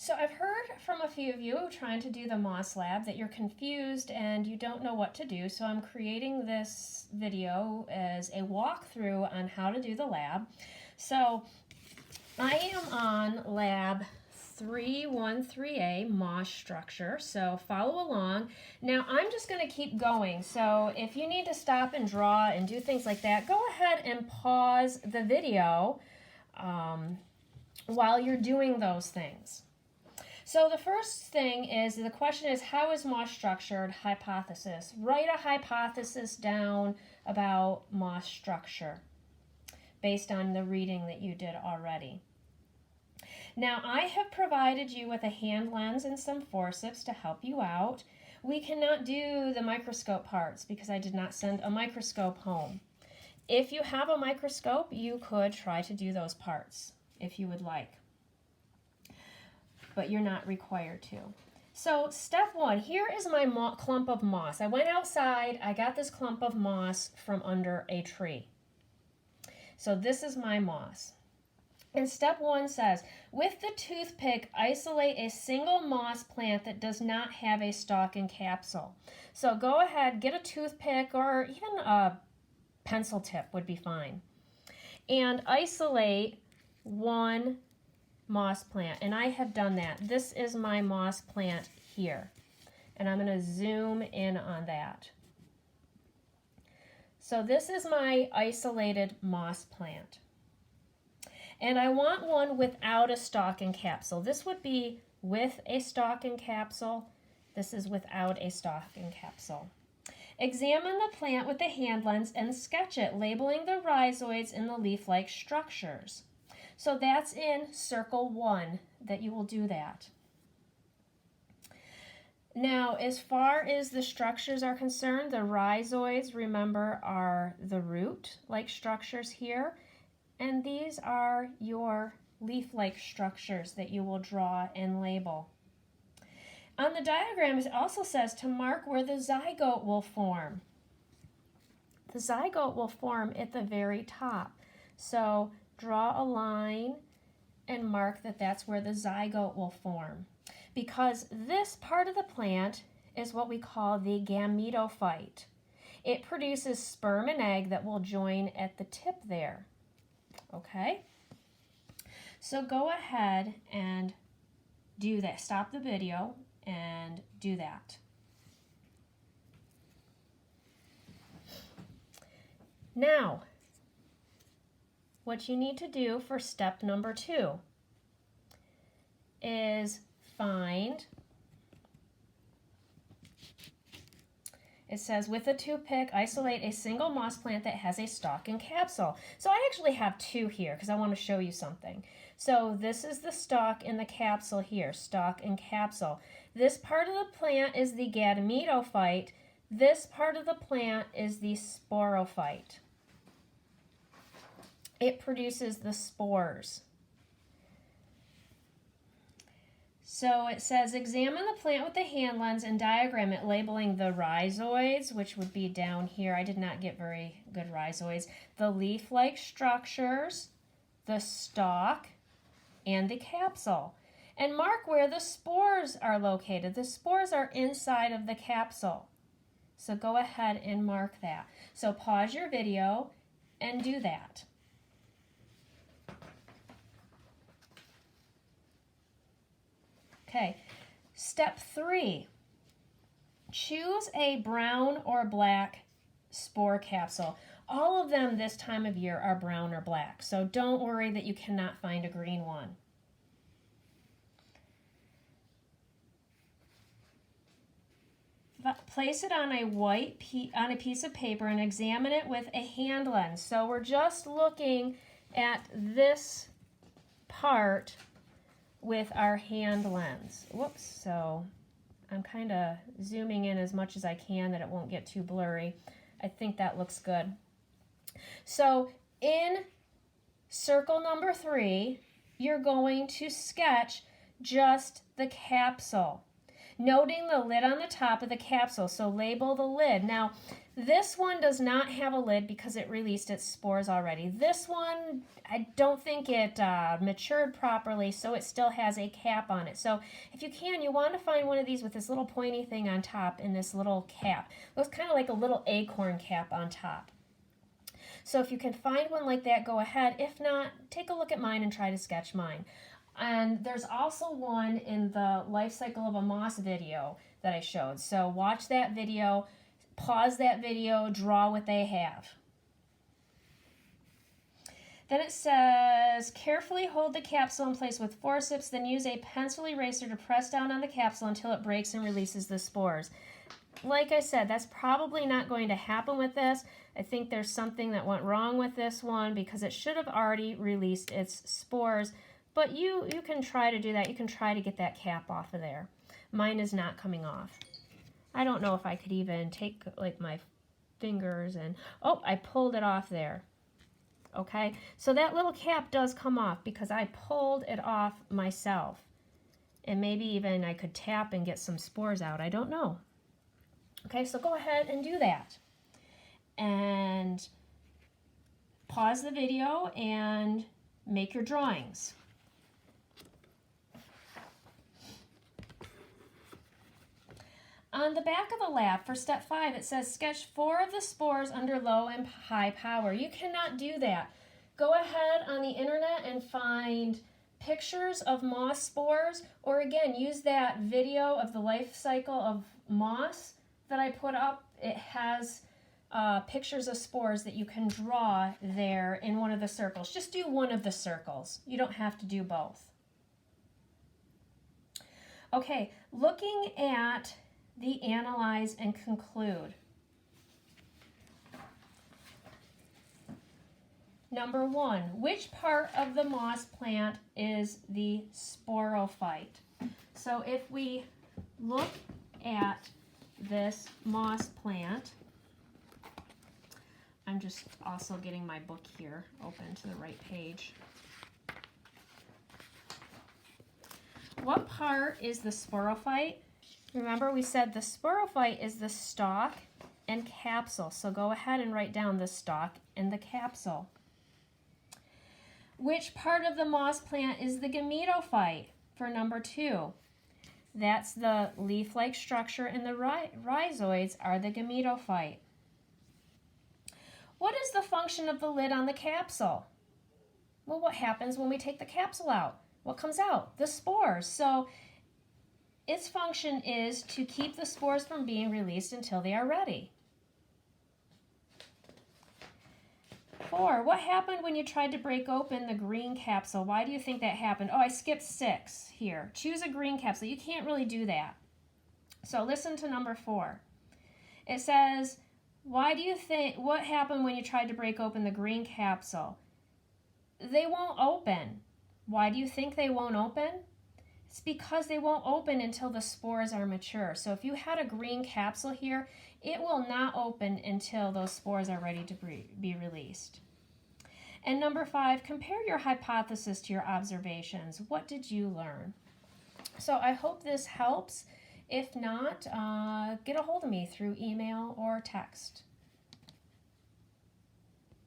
So I've heard from a few of you trying to do the Moss Lab that you're confused and you don't know what to do. So I'm creating this video as a walkthrough on how to do the lab. So I am on lab 313A, moss structure, so follow along. Now I'm just going to keep going, so if you need to stop and draw and do things like that, go ahead and pause the video while you're doing those things. So the first thing is, the question is, how is moss structured? Hypothesis. Write a hypothesis down about moss structure based on the reading that you did already. Now I have provided you with a hand lens and some forceps to help you out. We cannot do the microscope parts because I did not send a microscope home. If you have a microscope, you could try to do those parts if you would like, but you're not required to. So step one, here is my clump of moss. I went outside, I got this clump of moss from under a tree. So this is my moss. And step one says, with the toothpick, isolate a single moss plant that does not have a stalk and capsule. So go ahead, get a toothpick or even a pencil tip would be fine. And isolate one moss plant. And I have done that. This is my moss plant here. And I'm going to zoom in on that. So this is my isolated moss plant. And I want one without a stalk and capsule. This would be with a stalk and capsule. This is without a stalk and capsule. Examine the plant with the hand lens and sketch it, labeling the rhizoids and the leaf-like structures. So that's in circle 1 that you will do that. Now, as far as the structures are concerned, the rhizoids, remember, are the root-like structures here. And these are your leaf-like structures that you will draw and label. On the diagram, it also says to mark where the zygote will form. The zygote will form at the very top. So draw a line and mark that that's where the zygote will form. Because this part of the plant is what we call the gametophyte. It produces sperm and egg that will join at the tip there. Okay, so go ahead and do that. Stop the video and do that. Now, what you need to do for step number 2 is find, it says, with a toothpick, isolate a single moss plant that has a stalk and capsule. So I actually have 2 here because I want to show you something. So this is the stalk and the capsule here, stalk and capsule. This part of the plant is the gametophyte. This part of the plant is the sporophyte. It produces the spores. So it says, examine the plant with the hand lens and diagram it, labeling the rhizoids, which would be down here. I did not get very good rhizoids. The leaf-like structures, the stalk, and the capsule. And mark where the spores are located. The spores are inside of the capsule. So go ahead and mark that. So pause your video and do that. Okay, step 3, choose a brown or black spore capsule. All of them this time of year are brown or black, so don't worry that you cannot find a green one. Place it on a piece of paper and examine it with a hand lens. So we're just looking at this part with our hand lens. Whoops, so I'm kind of zooming in as much as I can that it won't get too blurry. I think that looks good. So in circle number 3, you're going to sketch just the capsule. Noting the lid on the top of the capsule, so label the lid. Now, this one does not have a lid because it released its spores already. This one, I don't think it matured properly, so it still has a cap on it. So if you can, you want to find one of these with this little pointy thing on top and this little cap. It looks kind of like a little acorn cap on top. So if you can find one like that, go ahead. If not, take a look at mine and try to sketch mine. And there's also one in the life cycle of a moss video that I showed. So watch that video, pause that video, draw what they have. Then it says, carefully hold the capsule in place with forceps, then use a pencil eraser to press down on the capsule until it breaks and releases the spores. Like I said, that's probably not going to happen with this. I think there's something that went wrong with this one because it should have already released its spores. But you can try to do that. You can try to get that cap off of there. Mine is not coming off. I don't know if I could even take like my fingers and, oh, I pulled it off there. Okay, so that little cap does come off because I pulled it off myself. And maybe even I could tap and get some spores out. I don't know. Okay, so go ahead and do that. And pause the video and make your drawings. On the back of the lab for step 5, it says sketch 4 of the spores under low and high power. You cannot do that. Go ahead on the internet and find pictures of moss spores, or again, use that video of the life cycle of moss that I put up. It has pictures of spores that you can draw there in one of the circles. Just do one of the circles. You don't have to do both. Okay, looking at the analyze and conclude. Number 1, which part of the moss plant is the sporophyte? So if we look at this moss plant, I'm just also getting my book here open to the right page. What part is the sporophyte? Remember we said the sporophyte is the stalk and capsule. So go ahead and write down the stalk and the capsule. Which part of the moss plant is the gametophyte for number 2? That's the leaf-like structure, and the rhizoids are the gametophyte. What is the function of the lid on the capsule? Well, what happens when we take the capsule out? What comes out? The spores. So its function is to keep the spores from being released until they are ready. 4, what happened when you tried to break open the green capsule? Why do you think that happened? Oh, I skipped 6 here. Choose a green capsule. You can't really do that. So listen to number 4. It says, why do you think, what happened when you tried to break open the green capsule? They won't open. Why do you think they won't open? It's because they won't open until the spores are mature. So if you had a green capsule here, it will not open until those spores are ready to be released. And number 5, compare your hypothesis to your observations. What did you learn? So I hope this helps. If not, get a hold of me through email or text.